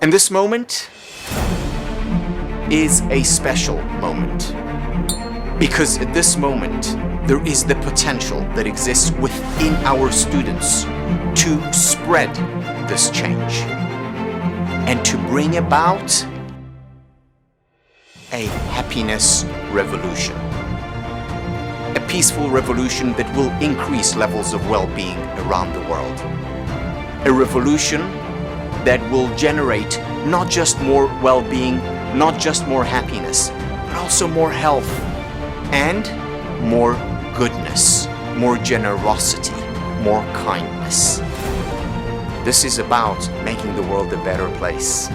And this moment is a special moment, because at this moment there is the potential that exists within our students to spread this change and to bring about a happiness revolution. A peaceful revolution that will increase levels of well-being around the world. A revolution that will generate not just more well-being, not just more happiness, but also more health and more goodness, more generosity, more kindness. This is about making the world a better place.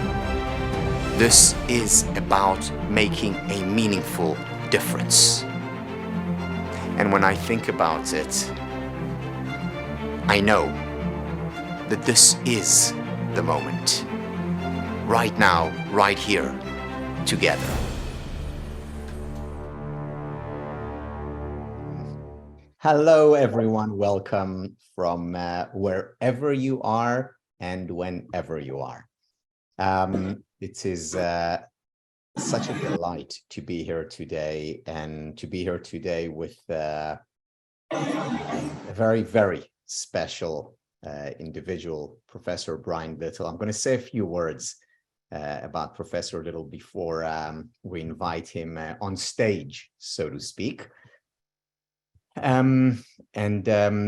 This is about making a meaningful difference. And when I think about it, I know that this is the moment. Right now, right here, together. Hello, everyone. Welcome from wherever you are and whenever you are. It is such a delight to be here today, and to be here today with a very, very special individual, Professor Brian Little. I'm going to say a few words about Professor Little before we invite him on stage, so to speak. The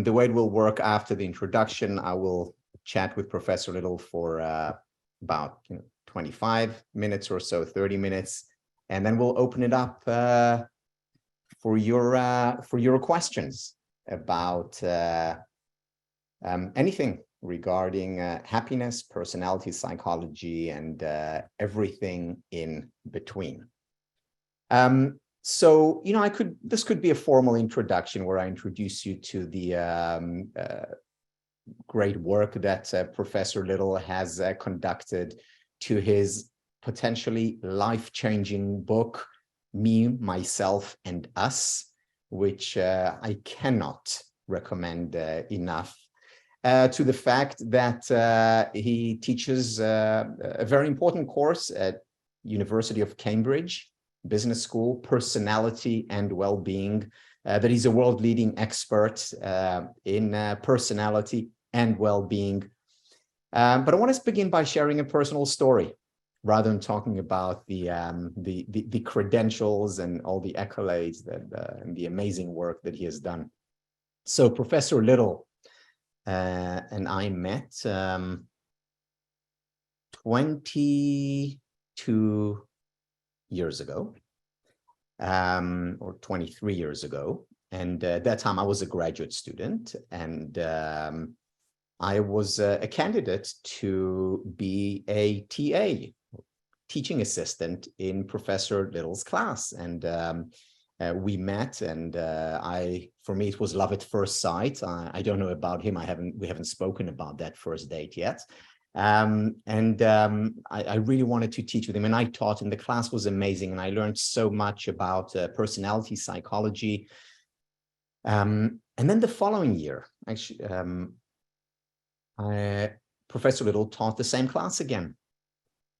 way it will work after the introduction, I will chat with Professor Little for about 25 minutes or so, 30 minutes, and then we'll open it up for your questions about anything regarding happiness, personality psychology, and everything in between. So, this could be a formal introduction where I introduce you to the great work that Professor Little has conducted, to his potentially life-changing book, Me, Myself, and Us, which I cannot recommend enough. To the fact that he teaches a very important course at University of Cambridge Business School, Personality and Wellbeing, that he's a world-leading expert in personality and well-being. But I want to begin by sharing a personal story, rather than talking about the credentials and all the accolades and the amazing work that he has done. So Professor Little and I met 22 years ago, or 23 years ago. And at that time, I was a graduate student, and I was a candidate to be a TA, teaching assistant in Professor Little's class. And we met, and for me, it was love at first sight. I don't know about him. We haven't spoken about that first date yet. I really wanted to teach with him, and I taught, and the class was amazing, and I learned so much about personality psychology. And then the following year, actually, Professor Little taught the same class again,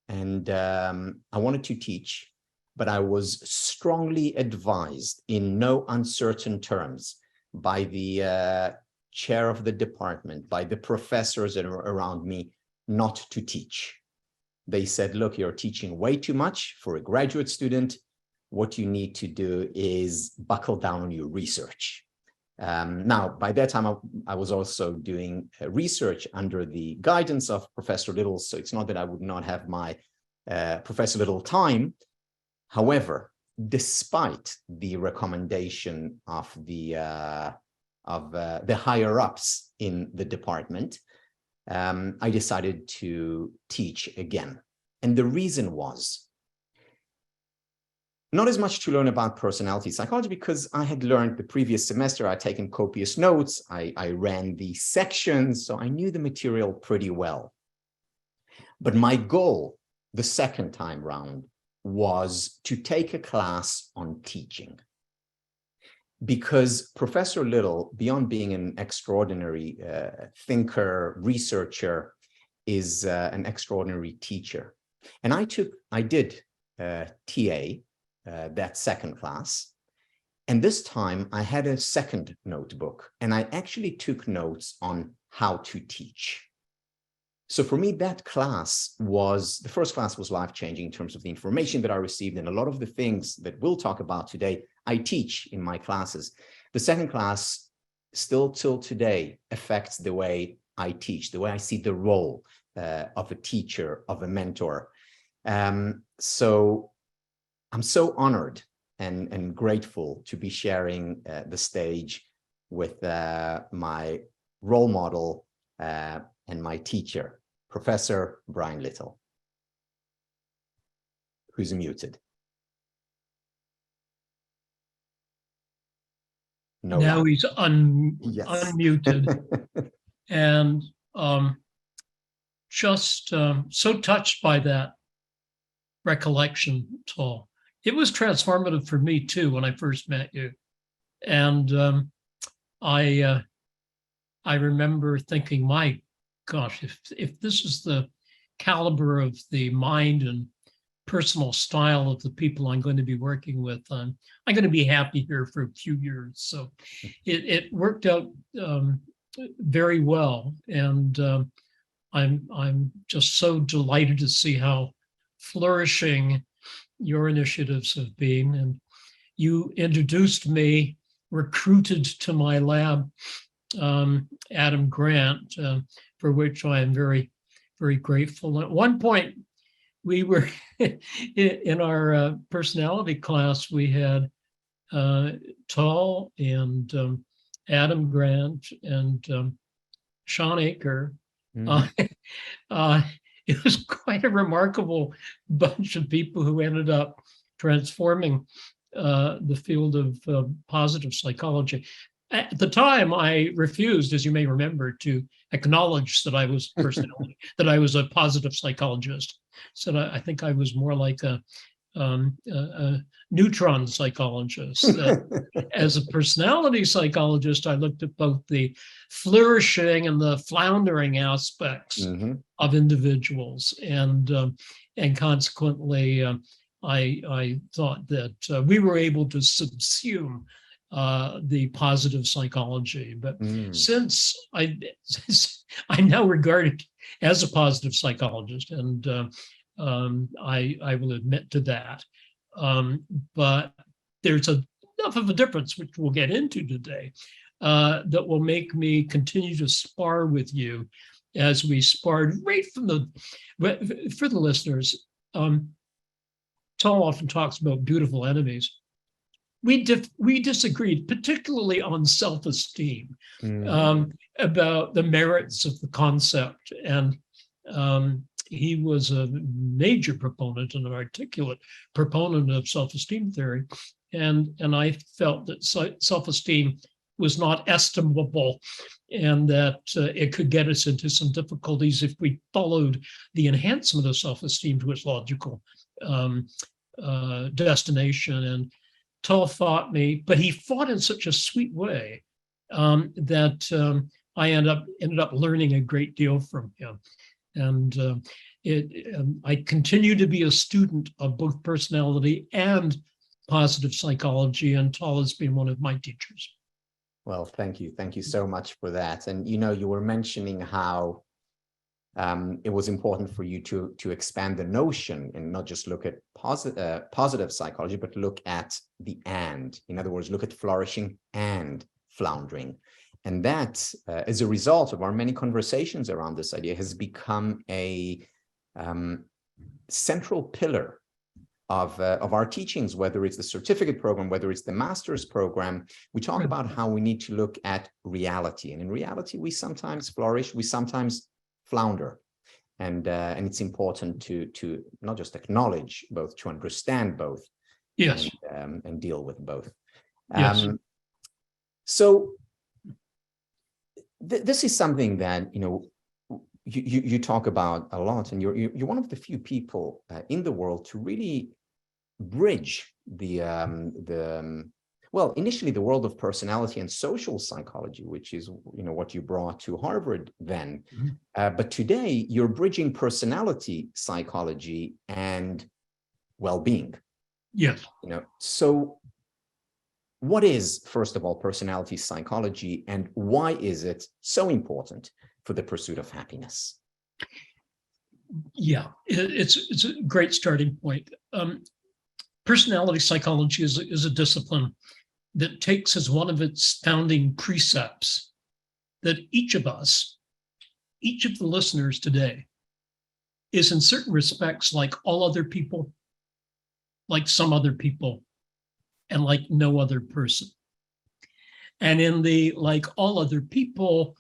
and I wanted to teach, but I was strongly advised in no uncertain terms by the chair of the department, by the professors that are around me, not to teach. They said, look, you're teaching way too much for a graduate student. What you need to do is buckle down on your research. Now, by that time, I was also doing research under the guidance of Professor Little, so it's not that I would not have my Professor Little time. However, despite the recommendation of the higher-ups in the department, I decided to teach again. And the reason was not as much to learn about personality psychology, because I had learned the previous semester, I'd taken copious notes, I ran the sections, so I knew the material pretty well. But my goal, the second time round, was to take a class on teaching. Because Professor Little, beyond being an extraordinary thinker, researcher, is an extraordinary teacher. And I did TA that second class. And this time I had a second notebook, and I actually took notes on how to teach. So for me, that class was, the first class was life-changing in terms of the information that I received, and a lot of the things that we'll talk about today, I teach in my classes. The second class still till today affects the way I teach, the way I see the role of a teacher, of a mentor. So I'm so honored and grateful to be sharing the stage with my role model and my teacher, Professor Brian Little, who's muted. No, now he's yes. unmuted. And just so touched by that recollection, Tal. It was transformative for me too when I first met you. And I remember thinking, my gosh, if this is the caliber of the mind and personal style of the people I'm going to be working with, I'm going to be happy here for a few years. So it worked out very well, and I'm just so delighted to see how flourishing your initiatives have been. And you introduced me, recruited to my lab, Adam Grant, for which I am very, very grateful. At one point, we were in our personality class, we had Tal and Adam Grant and Sean Aker. It was quite a remarkable bunch of people who ended up transforming the field of positive psychology. At the time, I refused, as you may remember, to acknowledge that I was personality, that I was a positive psychologist. So I think I was more like a neutron psychologist. As a personality psychologist, I looked at both the flourishing and the floundering aspects of individuals, and consequently, I thought that we were able to subsume the positive psychology. But since I'm now regarded as a positive psychologist, and I will admit to that. But there's enough of a difference, which we'll get into today, that will make me continue to spar with you as we sparred right from for the listeners. Tal often talks about beautiful enemies. We disagreed, particularly on self-esteem, about the merits of the concept. And he was a major proponent and an articulate proponent of self-esteem theory. And I felt that self-esteem was not estimable, and that it could get us into some difficulties if we followed the enhancement of self-esteem to its logical destination. And Tal fought me, but he fought in such a sweet way that I ended up learning a great deal from him. And I continue to be a student of both personality and positive psychology, and Tal has been one of my teachers. Well, thank you. Thank you so much for that. And, you know, you were mentioning how it was important for you to expand the notion and not just look at positive psychology, but look at the and. In other words, look at flourishing and floundering. And that, as a result of our many conversations around this idea, has become a central pillar of our teachings, whether it's the certificate program, whether it's the master's program. We talk about how we need to look at reality. And in reality, we sometimes flourish, we sometimes flounder. And it's important to not just acknowledge both, to understand both, yes, and deal with both. Yes. So this is something that, you know, you talk about a lot, and you're one of the few people in the world to really bridge Well, initially the world of personality and social psychology, which is, what you brought to Harvard then. Mhm. But today you're bridging personality psychology and well-being. Yes. So what is, first of all, personality psychology, and why is it so important for the pursuit of happiness? Yeah, it's a great starting point. Personality psychology is a discipline that takes as one of its founding precepts that each of us, each of the listeners today, is in certain respects like all other people, like some other people, and like no other person. And in the like all other people,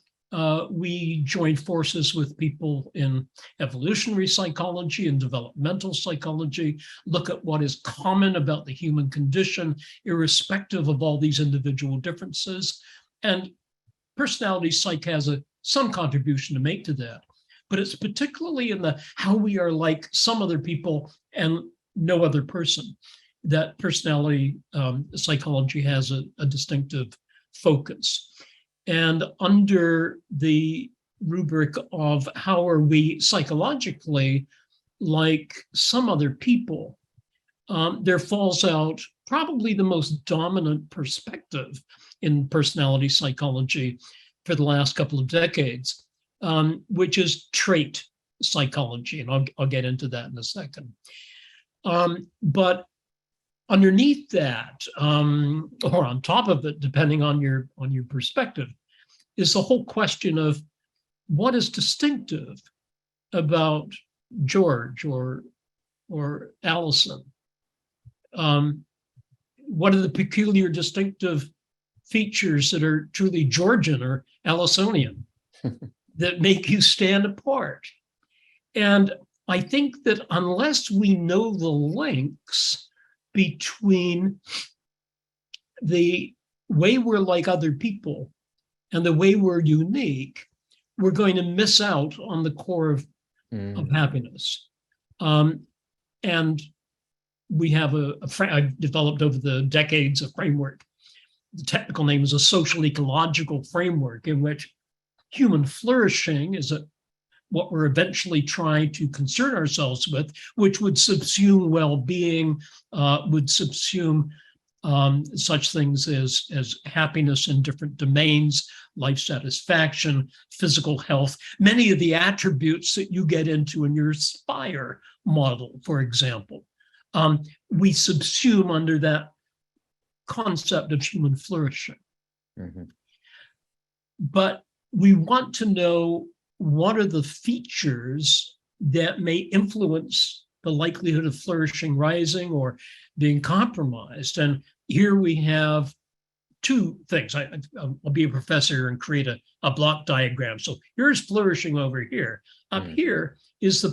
we join forces with people in evolutionary psychology and developmental psychology, look at what is common about the human condition, irrespective of all these individual differences. And personality psych has some contribution to make to that. But it's particularly in the how we are like some other people and no other person that personality psychology has a distinctive focus. And under the rubric of how are we psychologically like some other people, there falls out probably the most dominant perspective in personality psychology for the last couple of decades, which is trait psychology. And I'll get into that in a second. But underneath that, or on top of it, depending on your perspective, is the whole question of what is distinctive about George or Allison. What are the peculiar distinctive features that are truly Georgian or Allisonian that make you stand apart? And I think that unless we know the links between the way we're like other people and the way we're unique, we're going to miss out on the core of happiness. And we have I've developed over the decades a framework. The technical name is a social ecological framework in which human flourishing is what we're eventually trying to concern ourselves with, which would subsume well-being, would subsume such things as happiness in different domains, life satisfaction, physical health, many of the attributes that you get into in your Aspire model, for example. We subsume under that concept of human flourishing. Mm-hmm. But we want to know what are the features that may influence the likelihood of flourishing rising or being compromised. And here we have two things. I'll be a professor and create a block diagram. So here's flourishing over here. Up here is the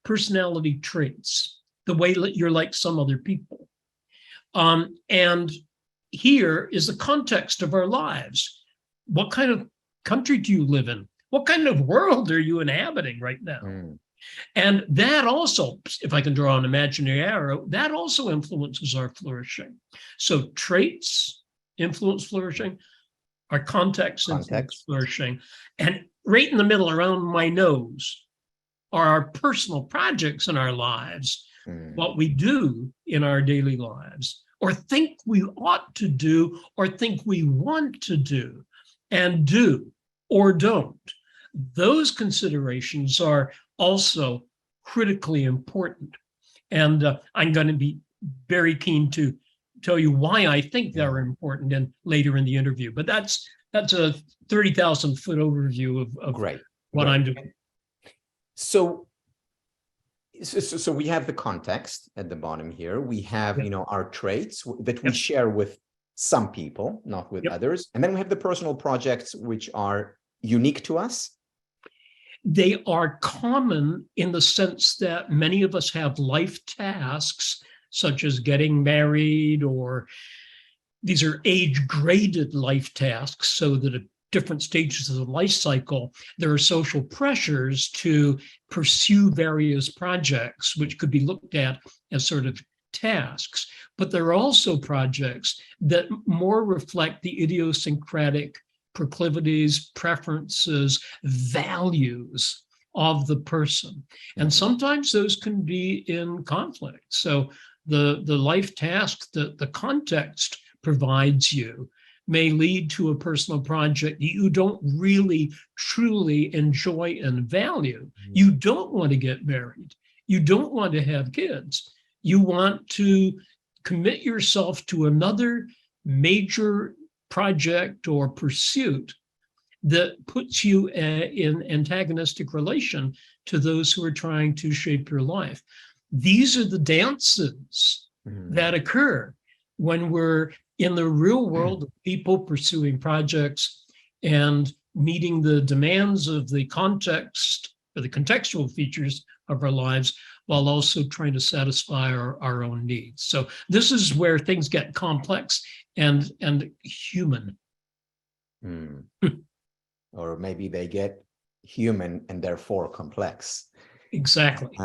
personality traits, the way that you're like some other people. And here is the context of our lives. What kind of country do you live in? What kind of world are you inhabiting right now? And that also, if I can draw an imaginary arrow, that also influences our flourishing. So traits influence flourishing, our context influence flourishing. And right in the middle, around my nose, are our personal projects in our lives, what we do in our daily lives, or think we ought to do, or think we want to do, and do or don't. Those considerations are also critically important. And I'm going to be very keen to tell you why I think they're important later in the interview. But that's a 30,000-foot overview of what I'm doing. So we have the context at the bottom here. We have, our traits that we share with some people, not with others. And then we have the personal projects, which are unique to us. They are common in the sense that many of us have life tasks, such as getting married, or these are age-graded life tasks, so that at different stages of the life cycle, there are social pressures to pursue various projects, which could be looked at as sort of tasks, but there are also projects that more reflect the idiosyncratic proclivities, preferences, values of the person. And sometimes those can be in conflict. So the life task that the context provides you may lead to a personal project you don't really truly enjoy and value. You don't want to get married. You don't want to have kids. You want to commit yourself to another major project or pursuit that puts you in antagonistic relation to those who are trying to shape your life. These are the dances that occur when we're in the real world of people pursuing projects and meeting the demands of the context or the contextual features of our lives, while also trying to satisfy our own needs. So this is where things get complex and human. Or maybe they get human and therefore complex. Exactly.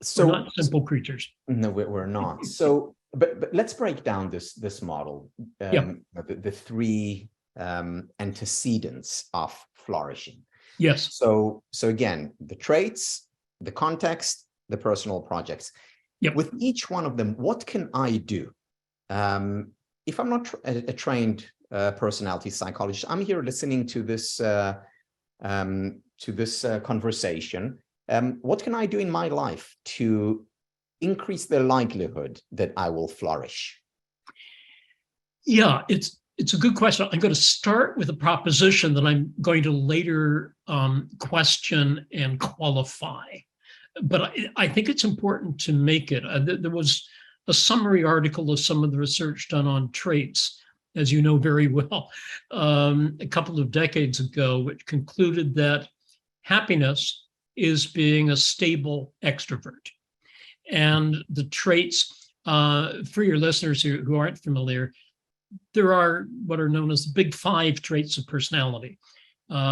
So we're not simple creatures. No, we're not. So, but let's break down this model. The three antecedents of flourishing. Yes. So again, the traits, the context, the personal projects. Yep. With each one of them, what can I do? If I'm not a trained personality psychologist, I'm here listening to this conversation. What can I do in my life to increase the likelihood that I will flourish? Yeah, it's a good question. I'm going to start with a proposition that I'm going to later question and qualify. But I think it's important to make it. There was a summary article of some of the research done on traits, as you know very well, a couple of decades ago, which concluded that happiness is being a stable extrovert. And the traits, for your listeners who aren't familiar, there are what are known as the big 5 traits of personality.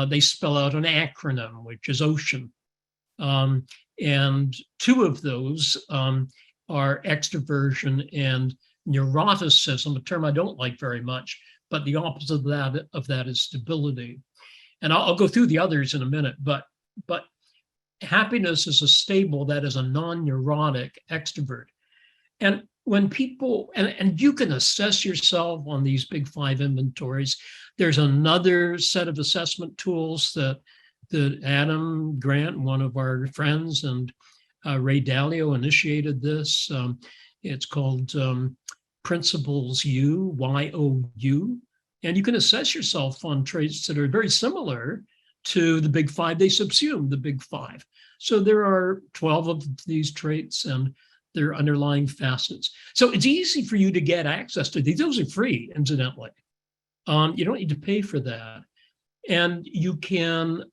They spell out an acronym, which is OCEAN. And 2 of those are extroversion and neuroticism, a term I don't like very much, but the opposite of that is stability. And I'll go through the others in a minute, but happiness is a stable, that is a non-neurotic extrovert. And when people, and you can assess yourself on these big 5 inventories, there's another set of assessment tools that Adam Grant, one of our friends, and Ray Dalio initiated this. It's called Principles U, Y-O-U. And you can assess yourself on traits that are very similar to the big 5. They subsume the big 5. So there are 12 of these traits and their underlying facets. So it's easy for you to get access to these. Those are free, incidentally. You don't need to pay for that. And you can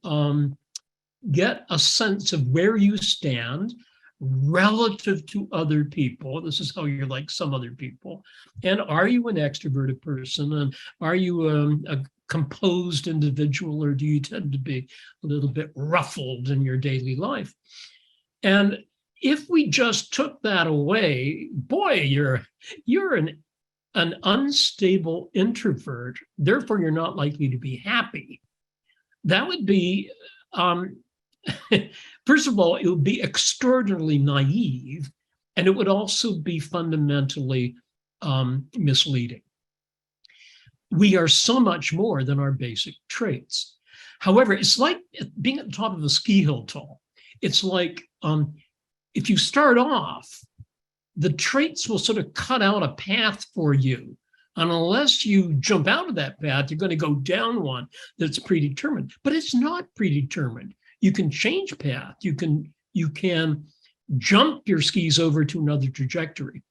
get a sense of where you stand relative to other people. This is how you're like some other people. And are you an extroverted person? And are you a composed individual, or do you tend to be a little bit ruffled in your daily life? And if we just took that away, boy, you're an unstable introvert, therefore you're not likely to be happy. That would be, first of all, it would be extraordinarily naive, and it would also be fundamentally misleading. We are so much more than our basic traits. However, it's like being at the top of a ski hill tall. It's like if you start off, the traits will sort of cut out a path for you. And unless you jump out of that path, you're going to go down one that's predetermined. But it's not predetermined. You can change path. You can jump your skis over to another trajectory.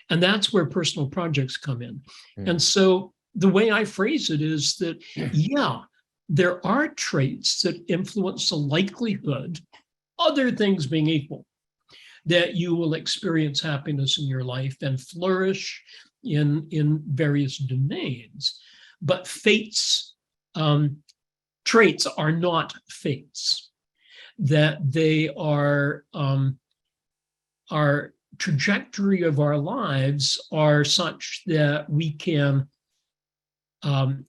And that's where personal projects come in. And so the way I phrase it is that, yeah, there are traits that influence the likelihood, other things being equal, that you will experience happiness in your life and flourish in various domains. But fates, traits are not fates, that they are trajectory of our lives are such that we can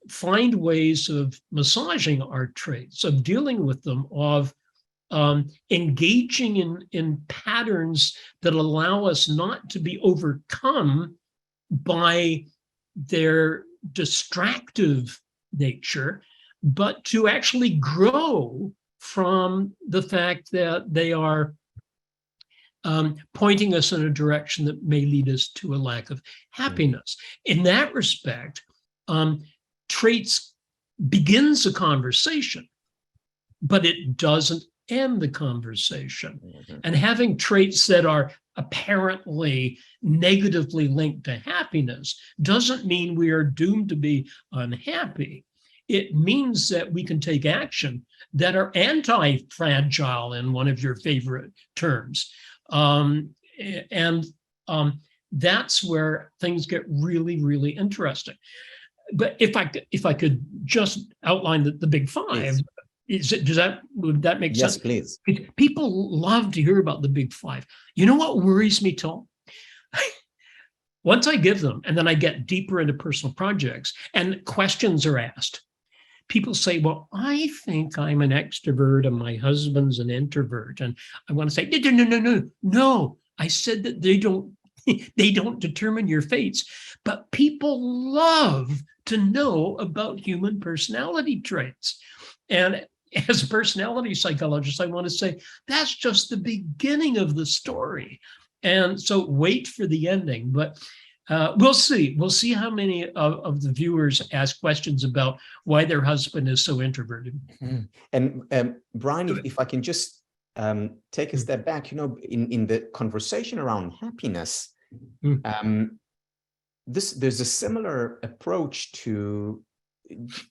find ways of massaging our traits, of dealing with them, of engaging in patterns that allow us not to be overcome by their distractive nature, but to actually grow from the fact that they are pointing us in a direction that may lead us to a lack of happiness. In that respect, traits begins a conversation, but it doesn't end the conversation. And having traits that are apparently negatively linked to happiness doesn't mean we are doomed to be unhappy. It means that we can take action that are anti-fragile, in one of your favorite terms. That's where things get really, really interesting. But if I could just outline the big five, would that make sense? Yes, please. People love to hear about the big five. You know what worries me, Tal? Once I give them, and then I get deeper into personal projects, and questions are asked, people say, well, I think I'm an extrovert and my husband's an introvert. And I want to say, no. I said that they don't determine your fates, but people love to know about human personality traits. And as a personality psychologist, I want to say that's just the beginning of the story. And so wait for the ending, but we'll see. We'll see how many of the viewers ask questions about why their husband is so introverted. And Brian, if I can just take a step back, in the conversation around happiness, there's a similar approach to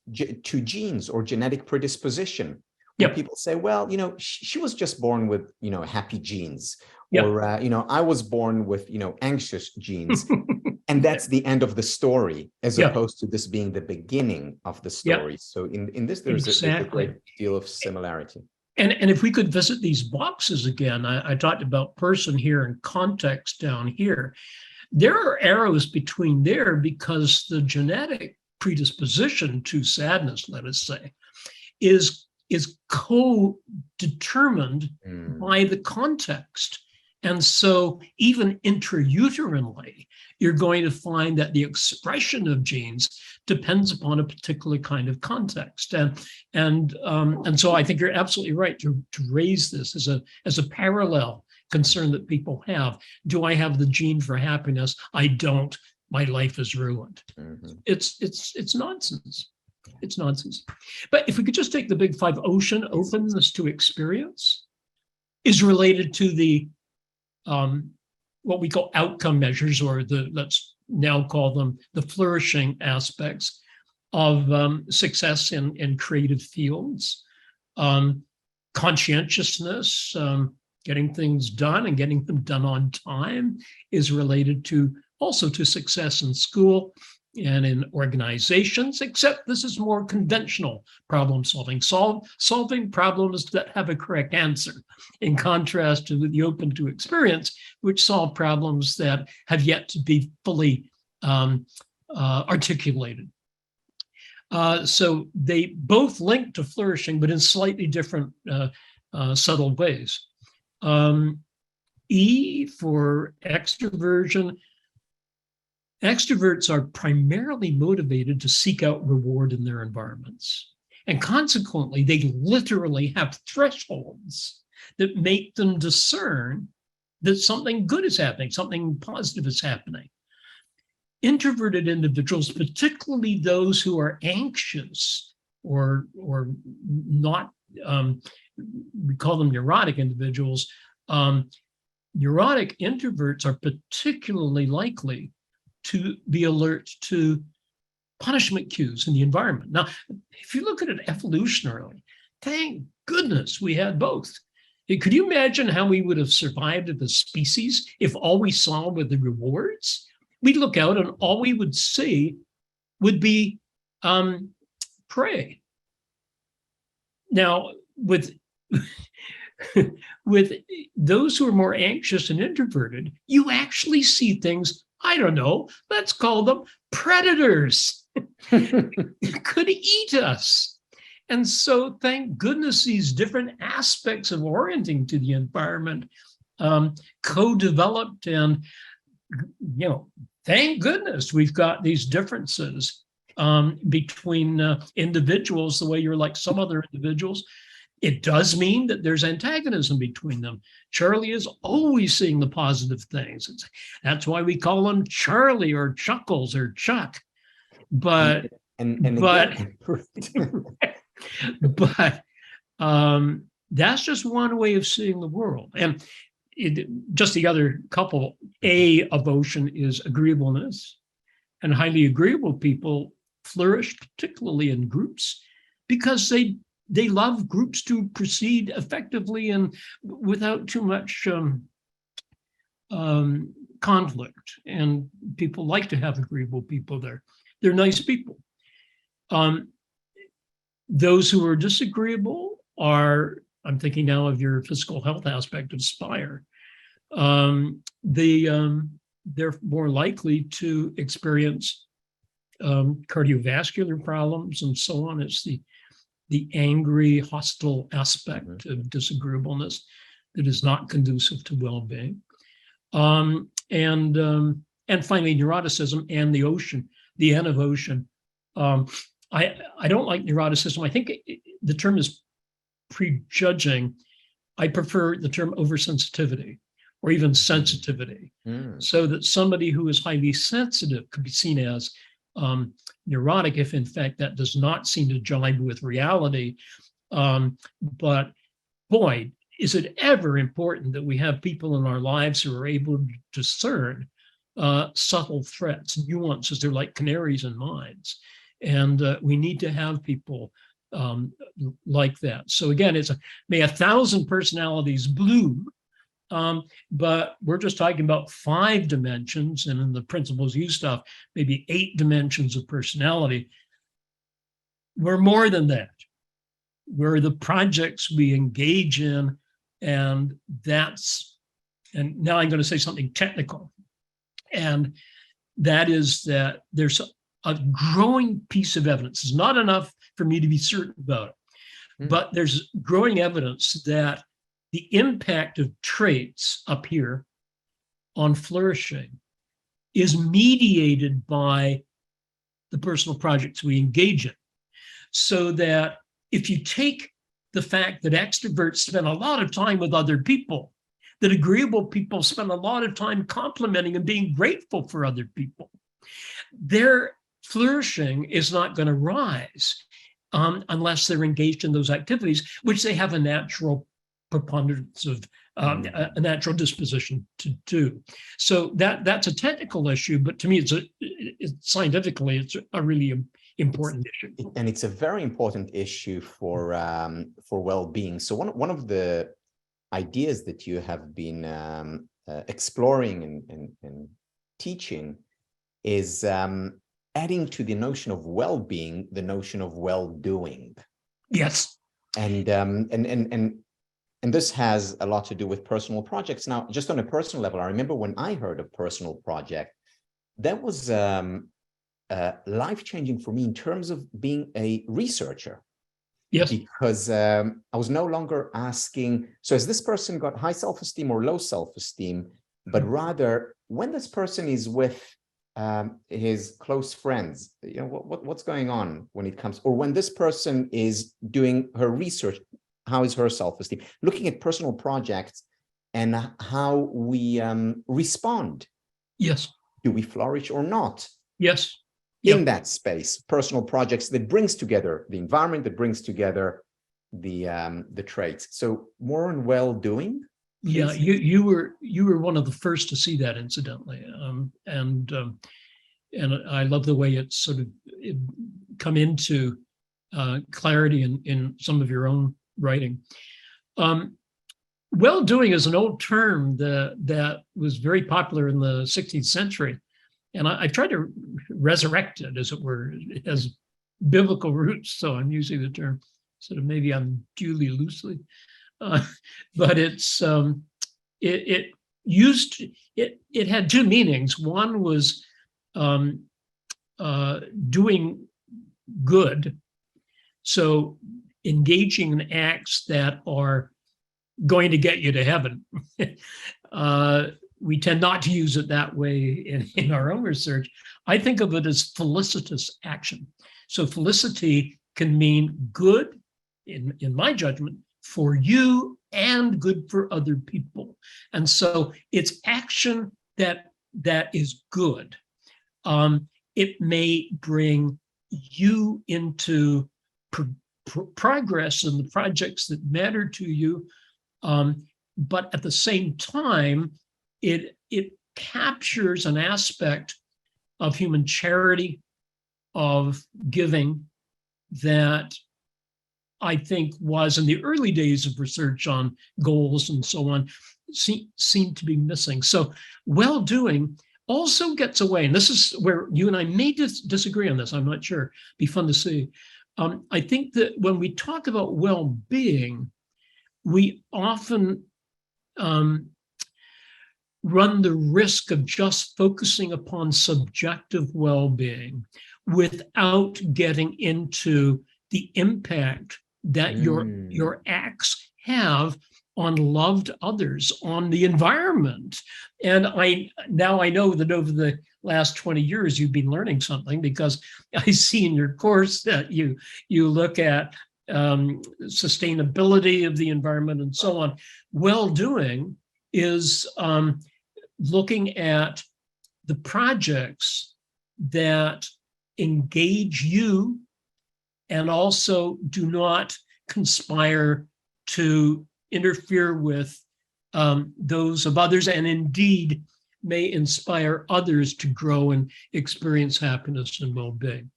genes or genetic predisposition. Where people say, well, she was just born with, happy genes, or, I was born with, anxious genes. And that's the end of the story, as opposed to this being the beginning of the story. So in this, there's a great deal of similarity. And if we could visit these boxes again, I talked about person here and context down here. There are arrows between there because the genetic predisposition to sadness, let us say, is co-determined by the context. And so even intrauterинely, you're going to find that the expression of genes depends upon a particular kind of context. And so I think you're absolutely right to raise this as a parallel concern that people have. Do I have the gene for happiness? I don't. My life is ruined. It's nonsense. It's nonsense. But if we could just take the big five, openness to experience is related to the what we call outcome measures, or let's now call them the flourishing aspects of success in creative fields. Conscientiousness, getting things done and getting them done on time, is related also to success in school and in organizations, except this is more conventional problem solving, solving problems that have a correct answer, in contrast to the open to experience, which solve problems that have yet to be fully articulated. So they both link to flourishing, but in slightly different subtle ways. E for extroversion. Extroverts are primarily motivated to seek out reward in their environments. And consequently, they literally have thresholds that make them discern that something good is happening, something positive is happening. Introverted individuals, particularly those who are anxious or not, we call them neurotic individuals. Neurotic introverts are particularly likely to be alert to punishment cues in the environment. Now, if you look at it evolutionarily, thank goodness we had both. Could you imagine how we would have survived as a species if all we saw were the rewards? We'd look out and all we would see would be prey. Now, with with those who are more anxious and introverted, you actually see things, I don't know, let's call them predators. Could eat us. And so thank goodness these different aspects of orienting to the environment co-developed, and thank goodness we've got these differences between individuals, the way you're like some other individuals. It does mean that there's antagonism between them. Charlie is always seeing the positive things. That's why we call him Charlie or Chuckles or Chuck. But that's just one way of seeing the world. And just the other couple, A of ocean is agreeableness, and highly agreeable people flourish, particularly in groups, because they love groups to proceed effectively and without too much conflict. And people like to have agreeable people there. They're nice people. Those who are disagreeable are, I'm thinking now of your physical health aspect of SPIRE. They're more likely to experience cardiovascular problems and so on. It's the angry, hostile aspect of disagreeableness that is not conducive to well-being. And finally, neuroticism and the ocean, the N of ocean. I don't like neuroticism. I think the term is prejudging. I prefer the term oversensitivity or even sensitivity. So that somebody who is highly sensitive could be seen as neurotic if in fact that does not seem to jibe with reality. But boy, is it ever important that we have people in our lives who are able to discern subtle threats, nuances. They're like canaries in mines. And we need to have people like that. So again, may 1,000 personalities bloom, but we're just talking about 5 dimensions, and in the Principles U stuff, maybe 8 dimensions of personality. We're more than that. We're the projects we engage in, and now I'm going to say something technical, and that is that there's a growing piece of evidence. It's not enough for me to be certain about it, but there's growing evidence that the impact of traits up here on flourishing is mediated by the personal projects we engage in. So that if you take the fact that extroverts spend a lot of time with other people, that agreeable people spend a lot of time complimenting and being grateful for other people, their flourishing is not going to rise unless they're engaged in those activities, which they have a natural preponderance of, a natural disposition to do. So that's a technical issue, but to me, scientifically, it's a really important issue. And it's a very important issue for well-being. So one of the ideas that you have been exploring and teaching is adding to the notion of well-being the notion of well-doing. Yes. And this has a lot to do with personal projects. Now, just on a personal level, I remember when I heard of personal project, that was life-changing for me in terms of being a researcher. Yes. Because I was no longer asking, so has this person got high self-esteem or low self-esteem, but rather when this person is with his close friends, what's going on when it comes, or when this person is doing her research, how is her self-esteem? Looking at personal projects and how we respond. Yes. Do we flourish or not? Yes. In that space, personal projects that brings together the environment, that brings together the traits. So more on well-doing. Yeah, you were one of the first to see that, incidentally, and I love the way it's sort of come into clarity in some of your own writing. Well-doing is an old term that was very popular in the 16th century, and I tried to resurrect it, as it were. It has biblical roots, so I'm using the term sort of maybe unduly loosely. but it had two meanings. One was doing good, so engaging in acts that are going to get you to heaven. We tend not to use it that way in our own research. I think of it as felicitous action. So felicity can mean good, in my judgment, for you and good for other people. And so it's action that is good. It may bring you into progress in the projects that matter to you, but at the same time, it captures an aspect of human charity, of giving, that I think was in the early days of research on goals and so on, seemed to be missing. So Welldoing also gets away, and this is where you and I may disagree on this, I'm not sure, be fun to see. I think that when we talk about well-being, we often run the risk of just focusing upon subjective well-being without getting into the impact that your acts have on loved others, on the environment. And I know that over the last 20 years, you've been learning something, because I see in your course that you look at sustainability of the environment and so on. Welldoing is looking at the projects that engage you and also do not conspire to interfere with those of others, and indeed may inspire others to grow and experience happiness and well-being.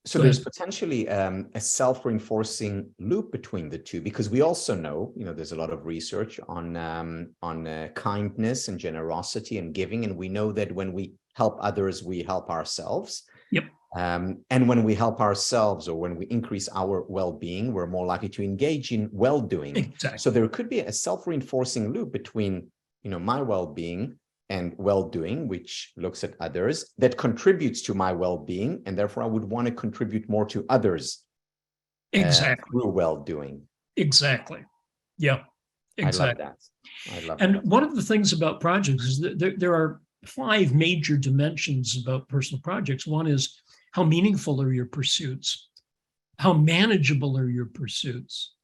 So there's potentially a self-reinforcing loop between the two, because we also know, there's a lot of research on kindness and generosity and giving, and we know that when we help others, we help ourselves. Yep. And when we help ourselves, or when we increase our well-being, we're more likely to engage in well-doing. Exactly. So there could be a self-reinforcing loop between, my well-being and well-doing, which looks at others, that contributes to my well-being, and therefore I would want to contribute more to others. Exactly. Through well-doing. Exactly. Yeah. Exactly. I love that. And one of the things about projects is that there are 5 major dimensions about personal projects. One is, how meaningful are your pursuits? How manageable are your pursuits?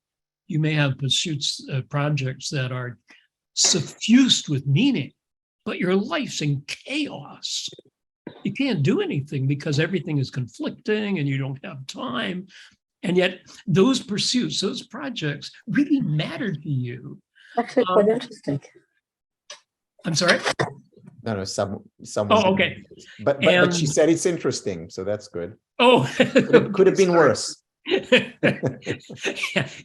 You may have projects that are suffused with meaning, but your life's in chaos. You can't do anything because everything is conflicting and you don't have time. And yet those pursuits, those projects really matter to you. Actually, quite interesting. I'm sorry? No, someone. Oh, okay. But she said it's interesting, so that's good. Oh, could have been worse. Yeah,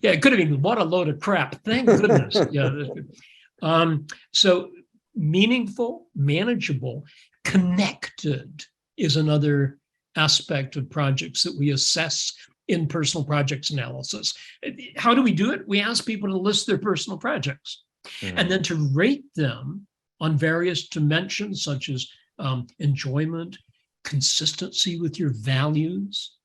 it could have been, what a load of crap. Thank goodness. Yeah. So meaningful, manageable, connected is another aspect of projects that we assess in personal projects analysis. How do we do it? We ask people to list their personal projects and then to rate them on various dimensions, such as enjoyment, consistency with your values,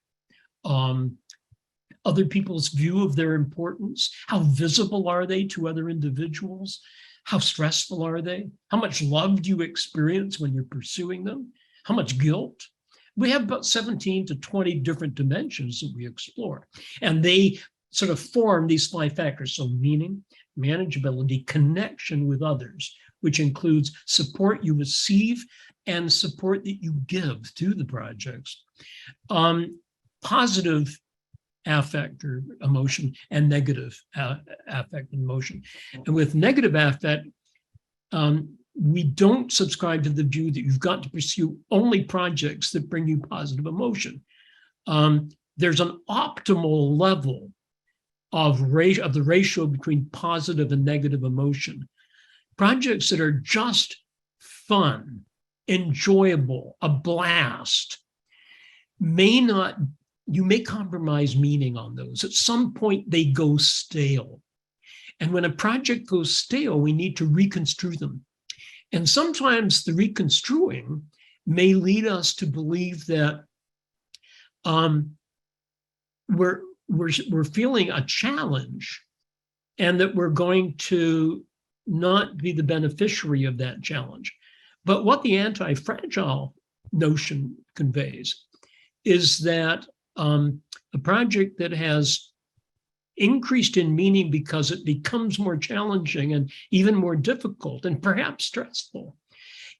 other people's view of their importance, how visible are they to other individuals, how stressful are they, how much love do you experience when you're pursuing them, how much guilt. We have about 17 to 20 different dimensions that we explore, and they sort of form these 5 factors. So meaning, manageability, connection with others, which includes support you receive and support that you give to the projects. Positive affect or emotion, and negative affect and emotion. And with negative affect, we don't subscribe to the view that you've got to pursue only projects that bring you positive emotion. There's an optimal level of the ratio between positive and negative emotion. Projects that are just fun, enjoyable, a blast, you may compromise meaning on those. At some point, they go stale. And when a project goes stale, we need to reconstrue them. And sometimes the reconstruing may lead us to believe that we're feeling a challenge and that we're going to not be the beneficiary of that challenge. But what the anti-fragile notion conveys is that a project that has increased in meaning because it becomes more challenging and even more difficult and perhaps stressful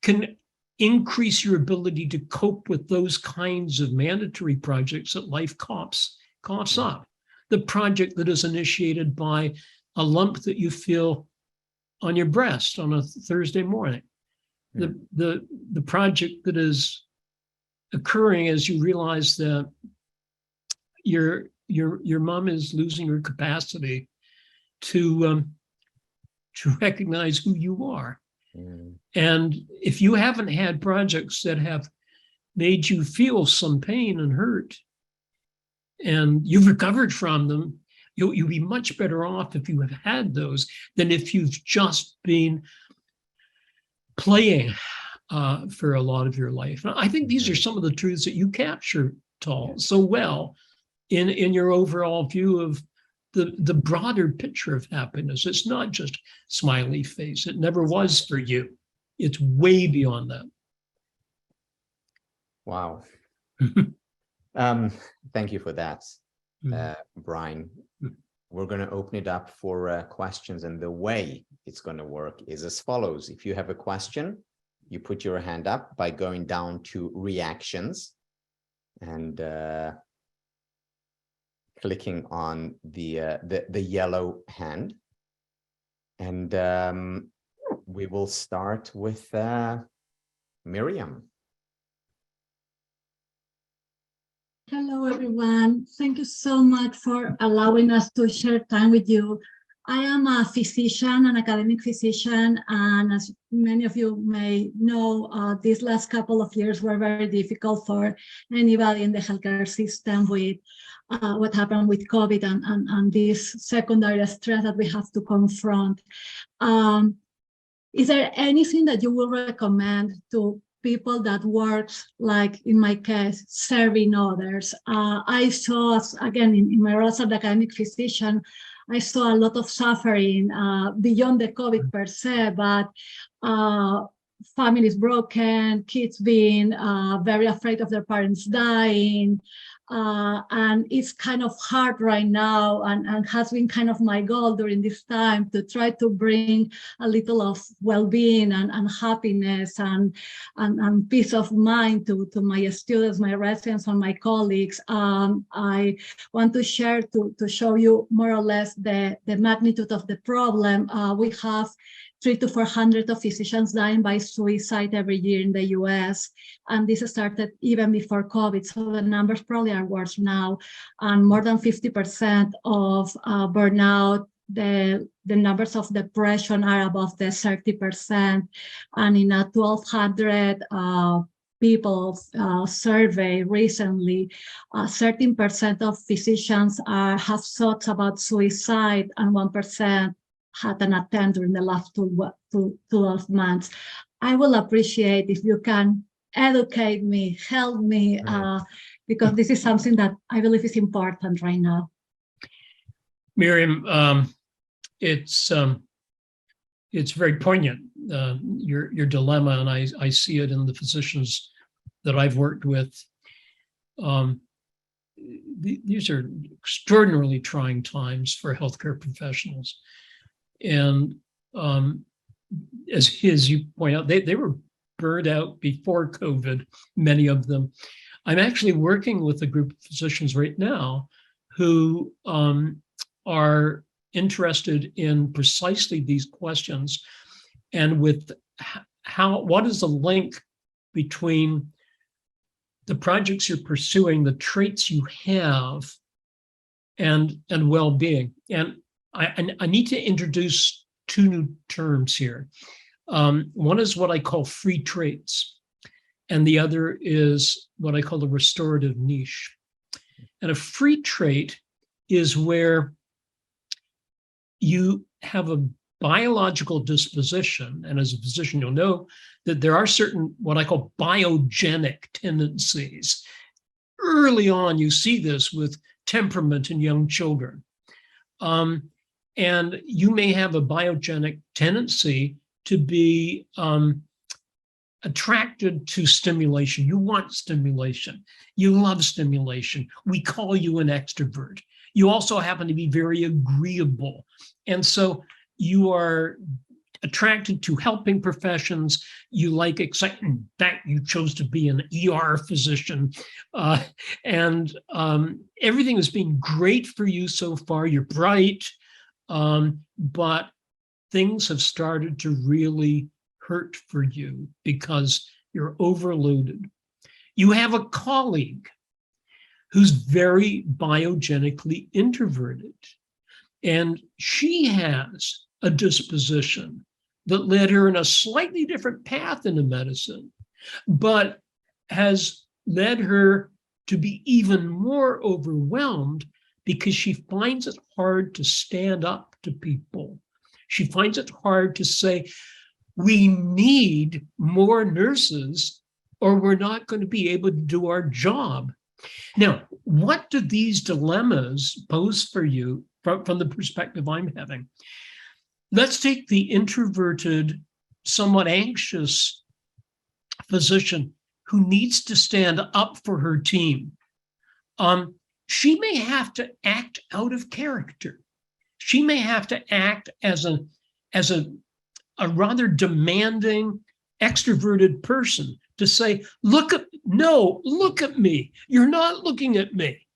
can increase your ability to cope with those kinds of mandatory projects that life coughs up. The project that is initiated by a lump that you feel on your breast on a Thursday morning. The project that is occurring as you realize that your mom is losing her capacity to recognize who you are. And if you haven't had projects that have made you feel some pain and hurt, and you've recovered from them, you'll be much better off if you have had those than if you've just been playing for a lot of your life. And I think these are some of the truths that you capture, Tal, so well in your overall view of the broader picture of happiness. It's not just smiley face. It never was for you. It's way beyond that. Wow. Thank you for that, Brian. We're going to open it up for questions, and the way it's going to work is as follows. If you have a question, you put your hand up by going down to reactions and clicking on the yellow hand, and we will start with Miriam. Hello, everyone. Thank you so much for allowing us to share time with you. I am a physician, an academic physician, and as many of you may know, these last couple of years were very difficult for anybody in the healthcare system with what happened with COVID and this secondary stress that we have to confront. Is there anything that you will recommend to people that works, like in my case, serving others? I saw, again, in my role as an academic physician, I saw a lot of suffering beyond the COVID per se, but families broken, kids being very afraid of their parents dying. And it's kind of hard right now, and has been kind of my goal during this time to try to bring a little of well-being and happiness and peace of mind to my students, my residents, and my colleagues. I want to share to show you more or less the magnitude of the problem. We have 300 to 400 of physicians dying by suicide every year in the US. And this started even before COVID, so the numbers probably are worse now. And more than 50% of burnout, the numbers of depression are above the 30%. And in a 1,200 people survey recently, 13% of physicians have thoughts about suicide, and 1% had an attempt during the last 12 months. I will appreciate if you can educate me, help me, because this is something that I believe is important right now. Miriam, it's very poignant, your dilemma, and I see it in the physicians that I've worked with. These are extraordinarily trying times for healthcare professionals. And as you point out, they were burned out before COVID, many of them. I'm actually working with a group of physicians right now who are interested in precisely these questions, and with what is the link between the projects you're pursuing, the traits you have, and well-being. And I need to introduce two new terms here. One is what I call free traits, and the other is what I call the restorative niche. And a free trait is where you have a biological disposition, and as a physician, you'll know that there are certain what I call biogenic tendencies. Early on, you see this with temperament in young children. And you may have a biogenic tendency to be attracted to stimulation. You want stimulation. You love stimulation. We call you an extrovert. You also happen to be very agreeable. And so you are attracted to helping professions. You like excitement. In fact, you chose to be an ER physician. And everything has been great for you so far. You're bright, but things have started to really hurt for you because you're overloaded. You have a colleague who's very biogenically introverted, and she has a disposition that led her in a slightly different path into medicine, but has led her to be even more overwhelmed because she finds it hard to stand up to people. She finds it hard to say, we need more nurses or we're not going to be able to do our job. Now, what do these dilemmas pose for you from the perspective I'm having? Let's take the introverted, somewhat anxious physician who needs to stand up for her team. She may have to act out of character. She may have to act as a rather demanding, extroverted person to say, look at me. You're not looking at me.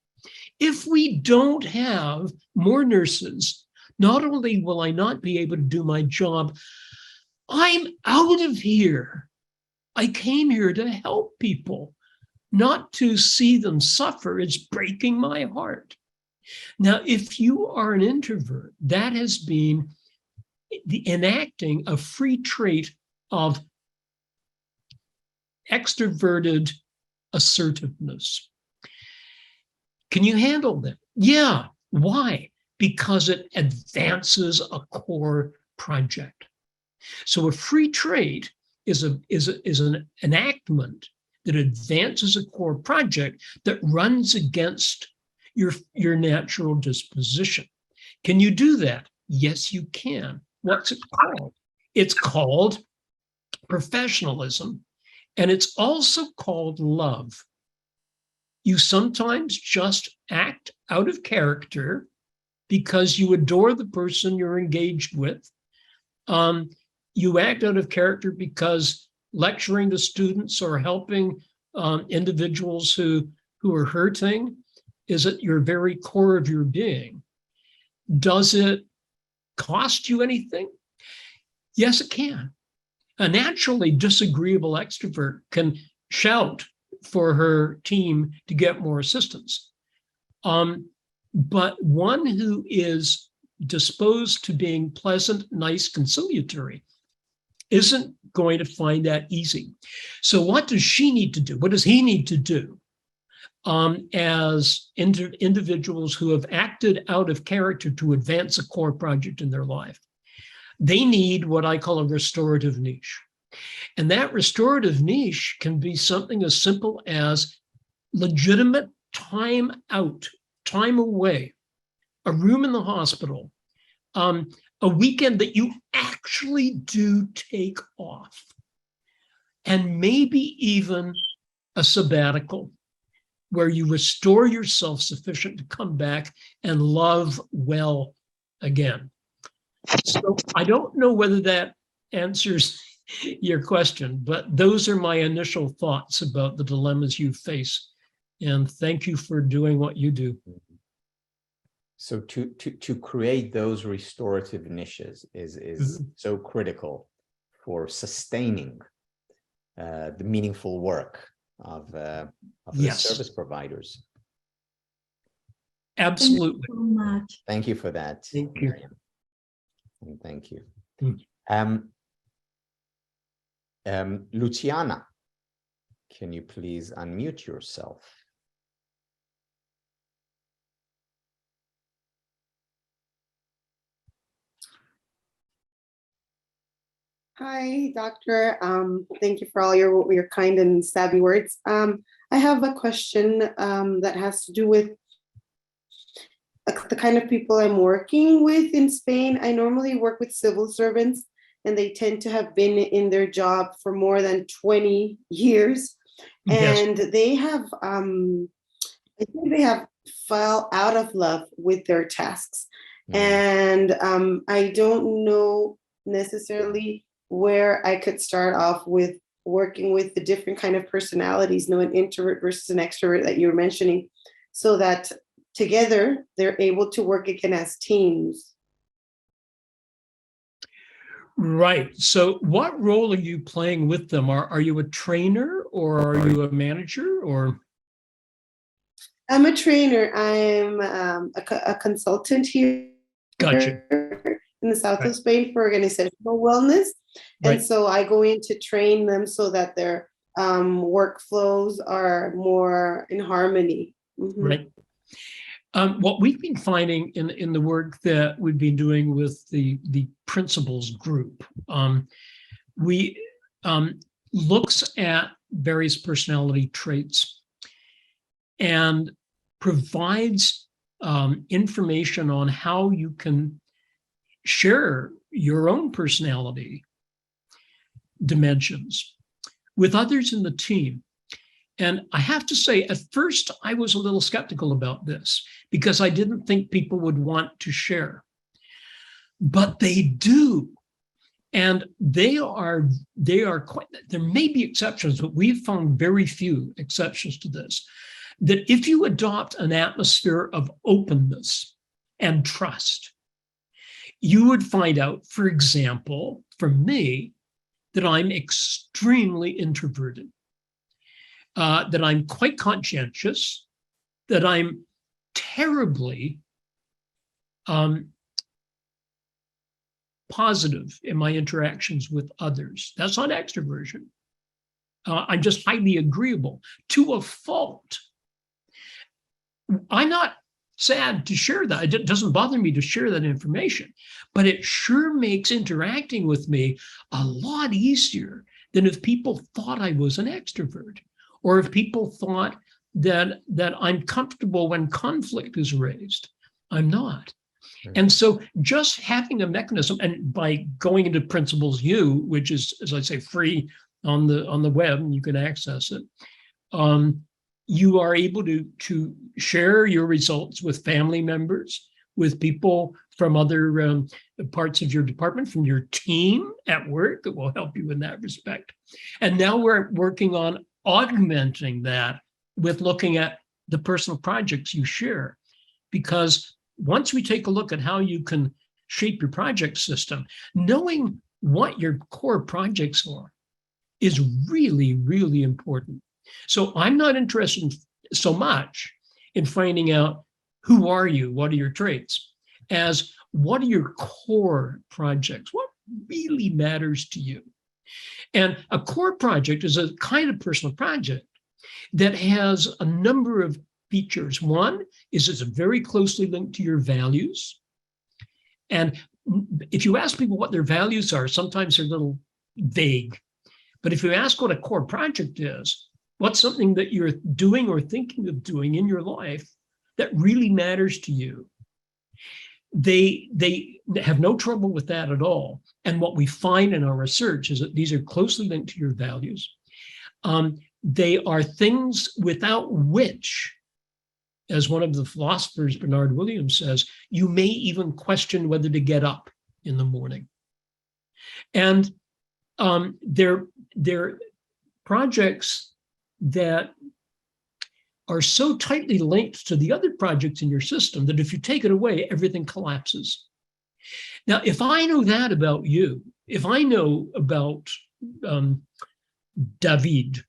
If we don't have more nurses, not only will I not be able to do my job, I'm out of here. I came here to help people, not to see them suffer. It's breaking my heart. Now, if you are an introvert, that has been the enacting a free trait of extroverted assertiveness. Can you handle that? Yeah. Why? Because it advances a core project. So a free trait is an enactment that advances a core project that runs against your natural disposition. Can you do that? Yes, you can. What's it called? It's called professionalism, and it's also called love. You sometimes just act out of character because you adore the person you're engaged with. You act out of character because lecturing to students or helping individuals who are hurting is at your very core of your being. Does it cost you anything? Yes, it can. A naturally disagreeable extrovert can shout for her team to get more assistance. But one who is disposed to being pleasant, nice, conciliatory isn't going to find that easy. So what does she need to do? What does he need to do? As individuals who have acted out of character to advance a core project in their life, they need what I call a restorative niche. And that restorative niche can be something as simple as legitimate time out, time away, a room in the hospital, a weekend that you actually do take off, and maybe even a sabbatical where you restore yourself sufficient to come back and love well again. So I don't know whether that answers your question, but those are my initial thoughts about the dilemmas you face. And thank you for doing what you do. So to create those restorative niches is so critical for sustaining the meaningful work of the service providers. Absolutely. Thank you so much. Thank you for that. Thank you. Miriam. And thank you. Luciana, can you please unmute yourself? Hi, Doctor. Thank you for all your kind and savvy words. I have a question that has to do with the kind of people I'm working with in Spain. I normally work with civil servants, and they tend to have been in their job for more than 20 years. Yes. And they have, I think they have fell out of love with their tasks. And I don't know necessarily where I could start off with working with the different kind of personalities, an introvert versus an extrovert that you were mentioning, so that together they're able to work again as teams. Right. So what role are you playing with them? Are you a trainer or are you a manager or? I'm a trainer. I'm a consultant here Gotcha. in the south of Spain for organizational wellness. And so I go in to train them so that their workflows are more in harmony. Right. What we've been finding in the work that we've been doing with the principals group, we looks at various personality traits and provides information on how you can share your own personality dimensions with others in the team. And I have to say, at first, I was a little skeptical about this because I didn't think people would want to share. But they do. And they are quite, there may be exceptions, but we've found very few exceptions to this, that if you adopt an atmosphere of openness and trust, you would find out, for example, from me, that I'm extremely introverted, that I'm quite conscientious, that I'm terribly positive in my interactions with others. That's not extroversion. I'm just highly agreeable to a fault. I'm not sad to share that. It doesn't bother me to share that information, but it sure makes interacting with me a lot easier than if people thought I was an extrovert, or if people thought that I'm comfortable when conflict is raised. I'm not. And so just having a mechanism, and by going into Principles U, which is, as I say, free on the web, and you can access it, you are able to share your results with family members, with people from other parts of your department, from your team at work that will help you in that respect. And now we're working on augmenting that with looking at the personal projects you share. Because once we take a look at how you can shape your project system, knowing what your core projects are is really, really important. So I'm not interested so much in finding out who are you, what are your traits, as what are your core projects, what really matters to you. And a core project is a kind of personal project that has a number of features. One is it's very closely linked to your values. And if you ask people what their values are, sometimes they're a little vague. But if you ask what a core project is, what's something that you're doing or thinking of doing in your life that really matters to you, they have no trouble with that at all. And what we find in our research is that these are closely linked to your values. They are things without which, as one of the philosophers, Bernard Williams, says, you may even question whether to get up in the morning. And they're projects that are so tightly linked to the other projects in your system that if you take it away, everything collapses. Now, if I know that about you, if I know about David,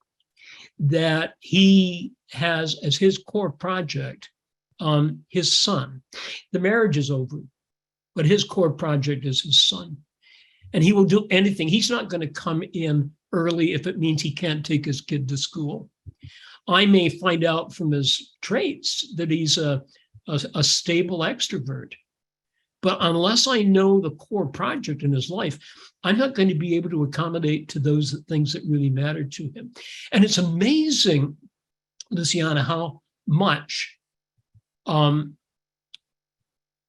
that he has as his core project his son, the marriage is over, but his core project is his son. And he will do anything. He's not going to come in early if it means he can't take his kid to school. I may find out from his traits that he's a stable extrovert, But unless I know the core project in his life, I'm not going to be able to accommodate to those things that really matter to him. And it's amazing, Luciana, how much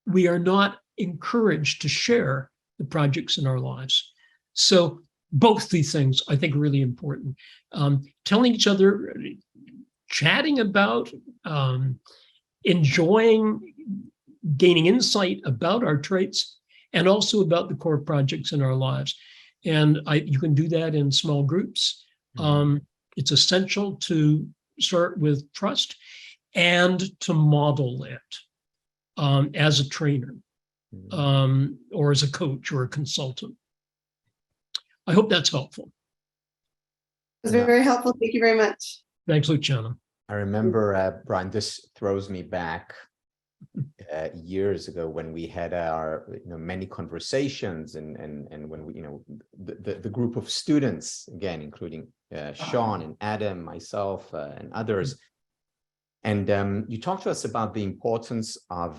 we are not encouraged to share the projects in our lives. So both these things I think are really important. Telling each other, chatting about, enjoying, gaining insight about our traits, and also about the core projects in our lives. And you can do that in small groups. It's essential to start with trust and to model it as a trainer or as a coach or a consultant. I hope that's helpful. It was very helpful. Thank you very much. Thanks, Luciana. I remember, Brian, this throws me back years ago when we had our many conversations and when we the group of students, again including Sean and Adam, myself and others, and you talked to us about the importance of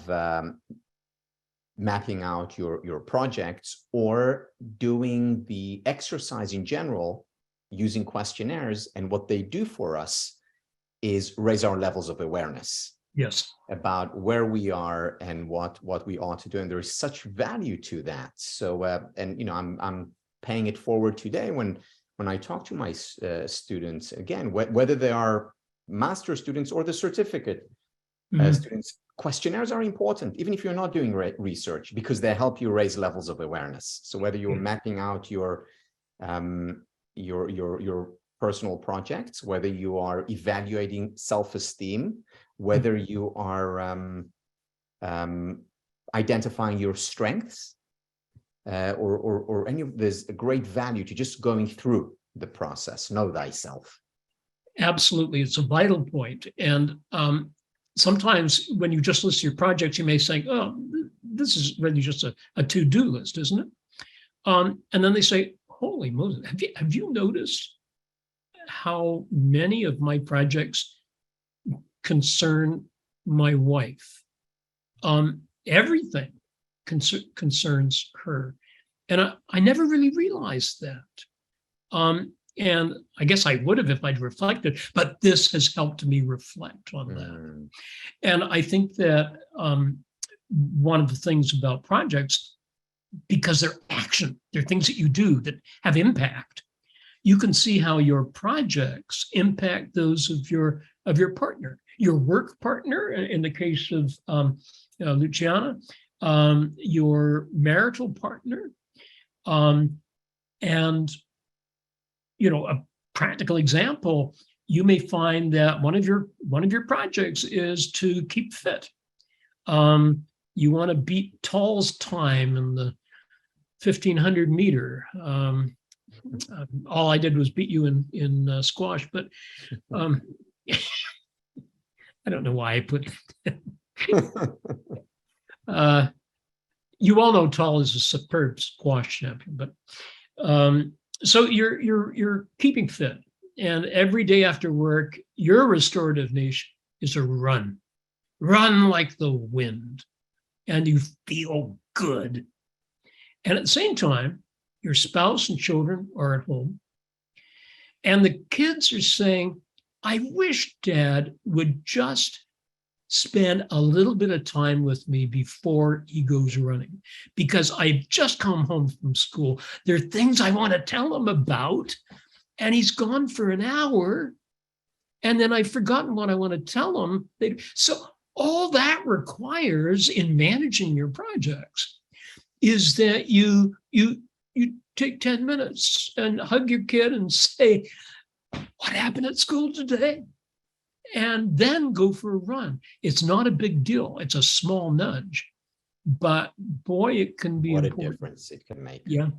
mapping out your projects or doing the exercise in general using questionnaires, and what they do for us is raise our levels of awareness. Yes. About where we are and what we ought to do, and there is such value to that. So, and I'm paying it forward today when I talk to my students, again, whether they are master students or the certificate students, questionnaires are important, even if you're not doing research, because they help you raise levels of awareness. So whether you're mapping out your personal projects, whether you are evaluating self-esteem, whether you are identifying your strengths, or any of this, a great value to just going through the process. Know thyself. Absolutely, it's a vital point. And sometimes when you just list your projects, you may say, "Oh, this is really just a to-do list, isn't it?" And then they say, "Holy Moses, have you noticed how many of my projects concern my wife? Everything concerns her." And I never really realized that. And I guess I would have if I'd reflected, but this has helped me reflect on that. And I think that one of the things about projects, because they're action, they're things that you do that have impact, you can see how your projects impact those of your partner, your work partner, in the case of Luciana, your marital partner, and a practical example, you may find that one of your projects is to keep fit. You want to beat Tal's time in the 1500 meter. All I did was beat you in squash, but I don't know why I put you all know Tal is a superb squash champion, but so you're keeping fit, and every day after work, your restorative niche is to run like the wind, and you feel good. And at the same time, your spouse and children are at home, and the kids are saying, "I wish Dad would just spend a little bit of time with me before he goes running, because I've just come home from school. There are things I want to tell him about, and he's gone for an hour, and then I've forgotten what I want to tell him." So all that requires in managing your projects is that you take 10 minutes and hug your kid and say, "What happened at school today?" And then go for a run. It's not a big deal. It's a small nudge, but boy, it can be important. What a difference it can make. Yeah.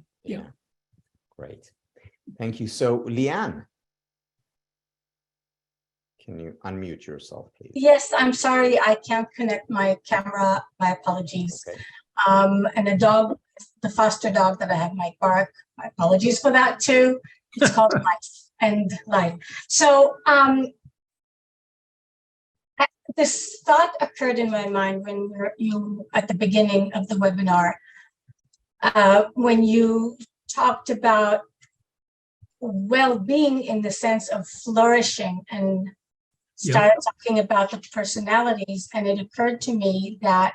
Great. Thank you. So, Leanne, can you unmute yourself, please? Yes, I'm sorry. I can't connect my camera. My apologies. Okay. And the foster dog that I have might bark. My apologies for that too. It's called life and life. So, this thought occurred in my mind when you at the beginning of the webinar, when you talked about well-being in the sense of flourishing and started talking about the personalities, and it occurred to me that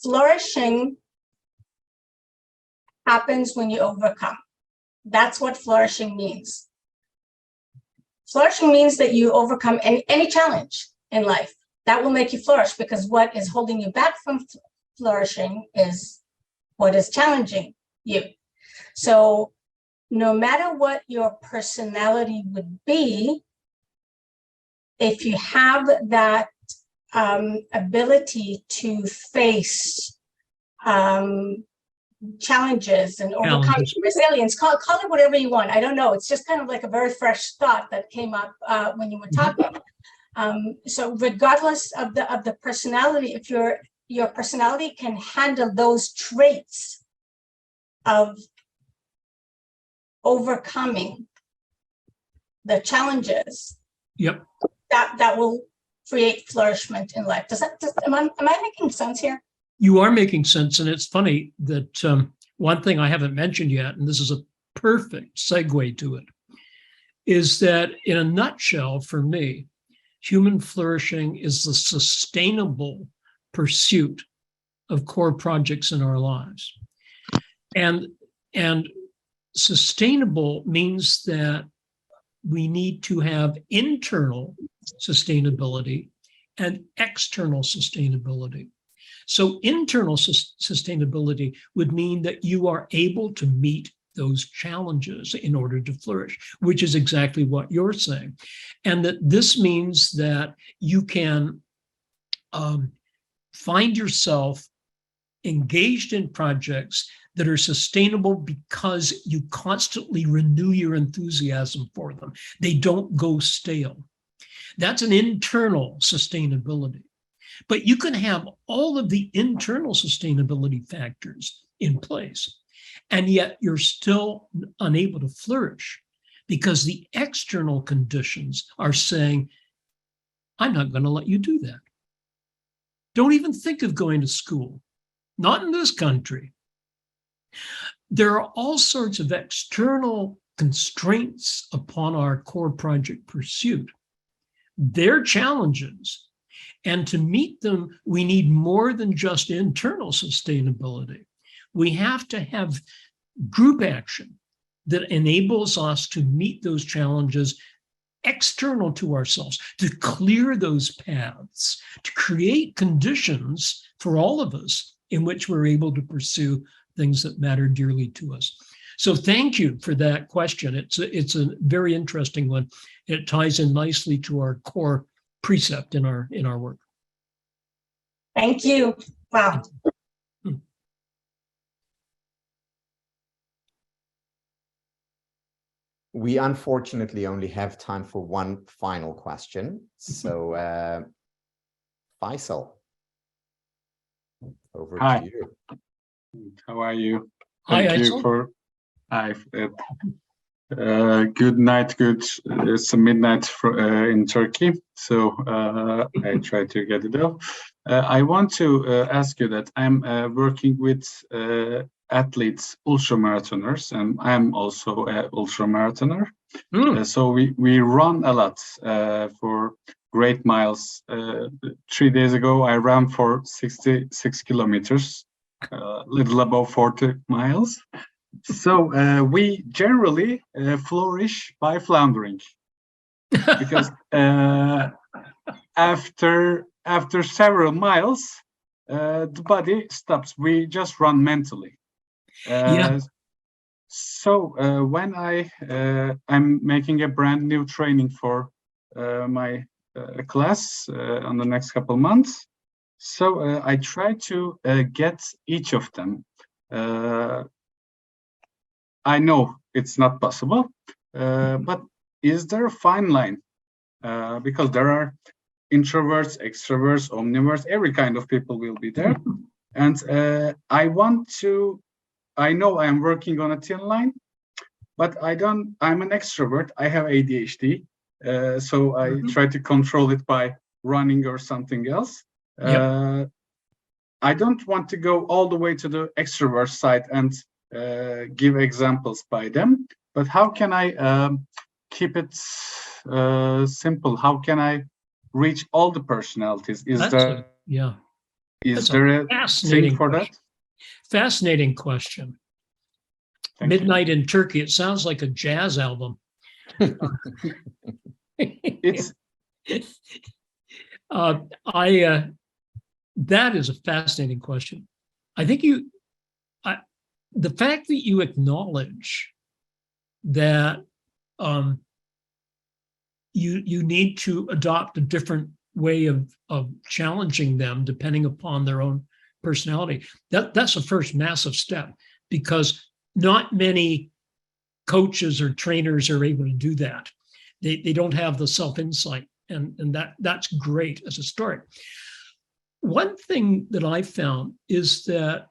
flourishing happens when you overcome. That's what flourishing means. Flourishing means that you overcome any challenge in life. That will make you flourish, because what is holding you back from flourishing is what is challenging you. So no matter what your personality would be, if you have that ability to face challenges and overcome resilience, call it whatever you want. I don't know. It's just kind of like a very fresh thought that came up when you were talking. So regardless of the personality, if your personality can handle those traits of overcoming the challenges, that will create flourishment in life. Am I making sense here? You are making sense. And it's funny that one thing I haven't mentioned yet, and this is a perfect segue to it, is that in a nutshell, for me, human flourishing is the sustainable pursuit of core projects in our lives. And sustainable means that we need to have internal sustainability and external sustainability. So internal sustainability would mean that you are able to meet those challenges in order to flourish, which is exactly what you're saying. And that this means that you can find yourself engaged in projects that are sustainable because you constantly renew your enthusiasm for them. They don't go stale. That's an internal sustainability. But you can have all of the internal sustainability factors in place, and yet you're still unable to flourish because the external conditions are saying, I'm not going to let you do that. Don't even think of going to school. Not in this country. There are all sorts of external constraints upon our core project pursuit. They're challenges. And to meet them, we need more than just internal sustainability. We have to have group action that enables us to meet those challenges external to ourselves, to clear those paths, to create conditions for all of us in which we're able to pursue things that matter dearly to us. So thank you for that question. It's a very interesting one. It ties in nicely to our core precept in our work. Thank you. Wow. We unfortunately only have time for one final question. So Faisal, over to you. How are you? Hi, Thank you Faisal. for good night. It's midnight in Turkey, so I try to get it off. I want to ask you that I'm working with athletes, ultramarathoners, and I'm also an ultramarathoner. So we run a lot for great miles. 3 days ago, I ran for 66 kilometers, a little above 40 miles. So we generally flourish by floundering, because after several miles, the body stops. We just run mentally. So when I'm making a brand new training for my class on the next couple of months, so I try to get each of them. I know it's not possible, but is there a fine line? Because there are introverts, extroverts, omniverts, every kind of people will be there. And I know I'm working on a thin line, but I'm an extrovert. I have ADHD. So I try to control it by running or something else. I don't want to go all the way to the extrovert side and give examples by them, but how can I keep it simple? How can I reach all the personalities? Is there a thing for that? Fascinating question. Thank Midnight in Turkey. It sounds like a jazz album. It's that is a fascinating question. I think the fact that you acknowledge that you need to adopt a different way of challenging them depending upon their own personality, that's the first massive step, because not many coaches or trainers are able to do that. They don't have the self-insight, and that's great as a start. One thing that I found is that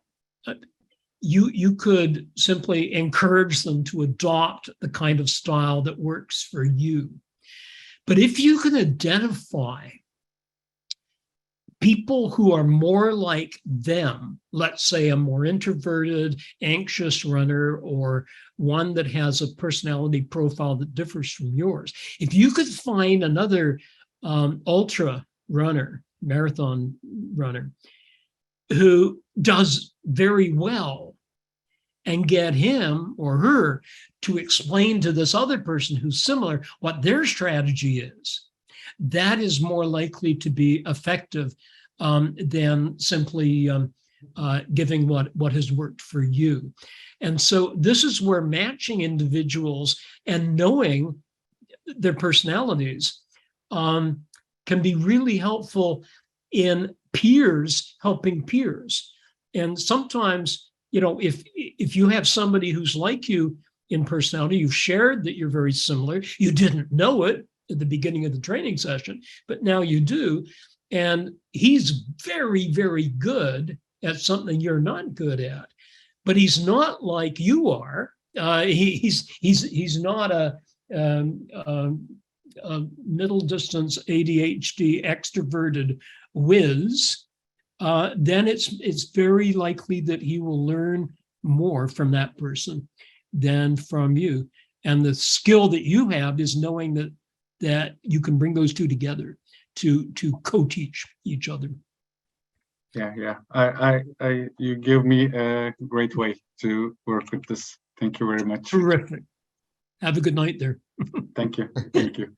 you could simply encourage them to adopt the kind of style that works for you. But if you can identify people who are more like them, let's say a more introverted, anxious runner, or one that has a personality profile that differs from yours, if you could find another ultra runner, marathon runner, who does very well, and get him or her to explain to this other person who's similar what their strategy is, that is more likely to be effective than simply giving what has worked for you. And so this is where matching individuals and knowing their personalities can be really helpful in peers helping peers. And sometimes, you know, if you have somebody who's like you in personality, you've shared that you're very similar, you didn't know it at the beginning of the training session, but now you do, and he's very, very good at something you're not good at, but he's not like you are. He's not a middle distance ADHD extroverted whiz. Then it's very likely that he will learn more from that person than from you. And the skill that you have is knowing that you can bring those two together to co-teach each other. Yeah. I you give me a great way to work with this. Thank you very much. Terrific. Have a good night there. Thank you. Thank you.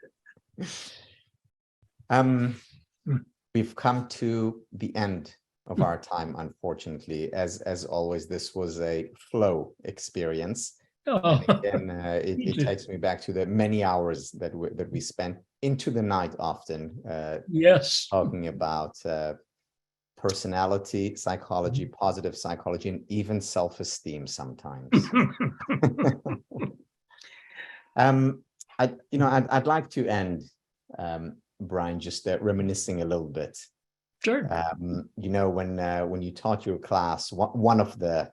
We've come to the end of our time, unfortunately. As always, this was a flow experience. And again, it takes me back to the many hours that we spent into the night often. Yes. Talking about personality, psychology, positive psychology, and even self-esteem sometimes. I'd like to end, Brian, just reminiscing a little bit. Sure. When you taught your class, one of the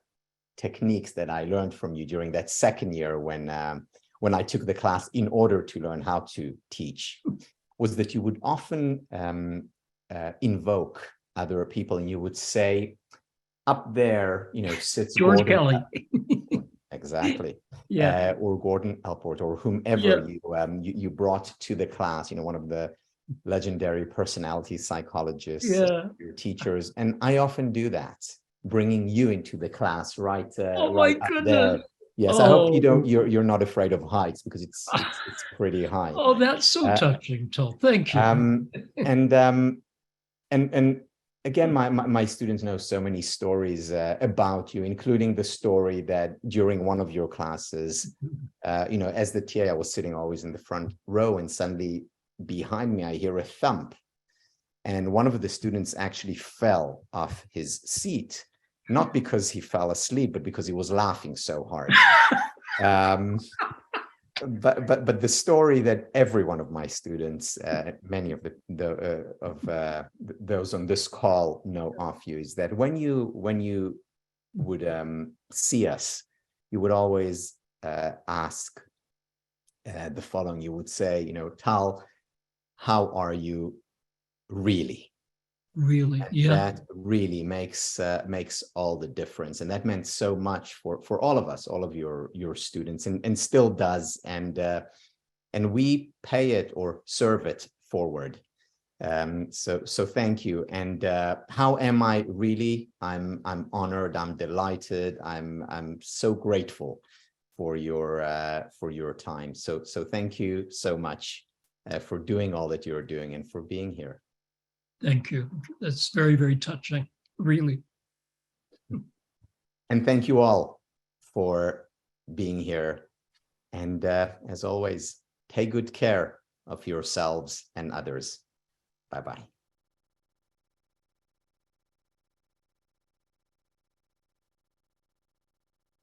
techniques that I learned from you during that second year when I took the class in order to learn how to teach was that you would often invoke other people, and you would say, up there, sits George Gordon, Kelly. Exactly. Yeah. Or Gordon Elport, or whomever you brought to the class, one of the legendary personality psychologists, your teachers. And I often do that, bringing you into the class right my goodness. there. Yes, I hope you're not afraid of heights, because it's pretty high. Oh, that's so touching, Tal. Thank you. And again, my students know so many stories about you, including the story that during one of your classes, as the TA, I was sitting always in the front row, and suddenly behind me, I hear a thump. And one of the students actually fell off his seat, not because he fell asleep, but because he was laughing so hard. But the story that every one of my students, many of those on this call know of you, is that when you would see us, you would always ask the following. You would say, you know, Tal, how are you really? Really, And yeah. that really makes all the difference, and that meant so much for all of us, all of your students, and still does, and we pay it or serve it forward. So thank you. And how am I really? I'm honored. I'm delighted. I'm so grateful for your time. So thank you so much for doing all that you're doing and for being here. Thank you. That's very, very touching, really. And thank you all for being here. And as always, take good care of yourselves and others. Bye-bye.